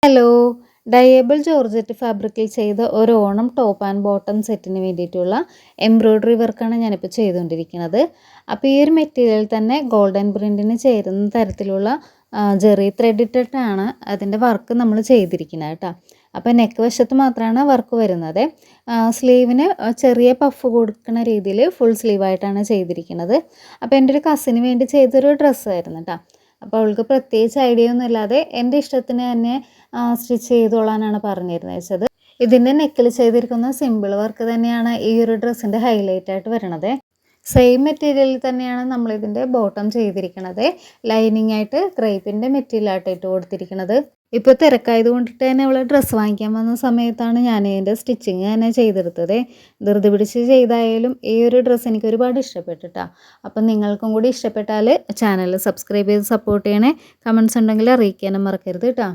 Hello, ഡയബിൾ georgette ഫാബ്രിക്കിൽ ചെയ്ത ഒരു ഓണം ടോപ്പ് ആൻഡ് ബോട്ടം സെറ്റിന് വേണ്ടിയിട്ടുള്ള എംബ്രോയ്ഡറി വർക്കാണ് ഞാനിപ്പോൾ ചെയ്തുകൊണ്ടിരിക്കുന്നത്. അപ്പോൾ ഈ ഒരു മെറ്റീരിയൽ തന്നെ ഗോൾഡൻ പ്രിൻറ്റിന് ചേരുന്ന തരത്തിലുള്ള ജെറി ത്രെഡ് ഇട്ടിട്ടാണ് അതിൻ്റെ വർക്ക് നമ്മൾ ചെയ്തിരിക്കുന്നത് കേട്ടോ. അപ്പോൾ നെക്ക് വശത്ത് മാത്രമാണ് വർക്ക് വരുന്നത്. സ്ലീവിന് ചെറിയ പഫ് കൊടുക്കുന്ന രീതിയിൽ ഫുൾ സ്ലീവായിട്ടാണ് ചെയ്തിരിക്കുന്നത്. അപ്പോൾ എൻ്റെ ഒരു കസിന് വേണ്ടി ചെയ്തൊരു ഡ്രസ്സായിരുന്നു കേട്ടോ. അപ്പോൾ അവൾക്ക് പ്രത്യേകിച്ച് ഐഡിയ ഒന്നും ഇല്ലാതെ എൻ്റെ ഇഷ്ടത്തിന് തന്നെ സ്റ്റിച്ച് ചെയ്തോളാനാണ് പറഞ്ഞിരുന്നത് വെച്ചത്. ഇതിൻ്റെ നെക്കിൽ ചെയ്തിരിക്കുന്ന സിമ്പിൾ വർക്ക് തന്നെയാണ് ഈ ഒരു ഡ്രസ്സിൻ്റെ ഹൈലൈറ്റ് ആയിട്ട് വരണത്. സെയിം മെറ്റീരിയലിൽ തന്നെയാണ് നമ്മളിതിൻ്റെ ബോട്ടം ചെയ്തിരിക്കുന്നത്. ലൈനിങ് ആയിട്ട് ക്രേപ്പിൻ്റെ മെറ്റീരിയലായിട്ട് ഇട്ട് കൊടുത്തിരിക്കുന്നത്. ഇപ്പോൾ തിരക്കായത് കൊണ്ടിട്ട് തന്നെ അവൾ ഡ്രസ്സ് വാങ്ങിക്കാൻ വന്ന സമയത്താണ് ഞാൻ ഇതിൻ്റെ സ്റ്റിച്ചിങ് തന്നെ ചെയ്തെടുത്തത്. ധൃതി പിടിച്ച് ചെയ്തായാലും ഈ ഒരു ഡ്രസ്സ് എനിക്ക് ഒരുപാട് ഇഷ്ടപ്പെട്ടിട്ടാ. അപ്പം നിങ്ങൾക്കും കൂടി ഇഷ്ടപ്പെട്ടാൽ ചാനൽ സബ്സ്ക്രൈബ് ചെയ്ത് സപ്പോർട്ട് ചെയ്യണേ. കമൻസ് ഉണ്ടെങ്കിൽ അറിയിക്കാനും മറക്കരുത് കേട്ടോ.